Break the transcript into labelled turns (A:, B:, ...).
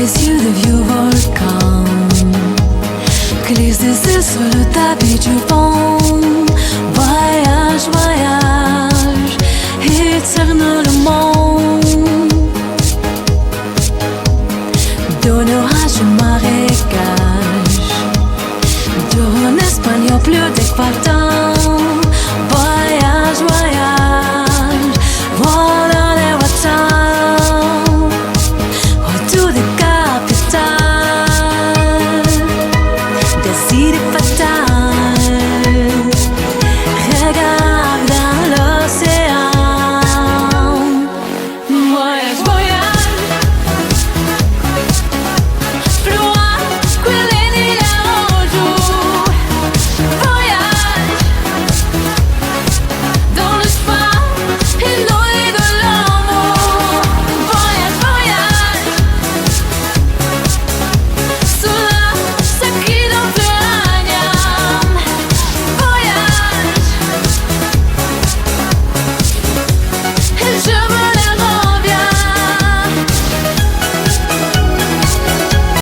A: les yeux de vieux volcans, glisse des ailes sur le tapis du vent. Voyage, voyage, éternel le monde. D'un orage marécage, d'un espagnol bleu d'équateur.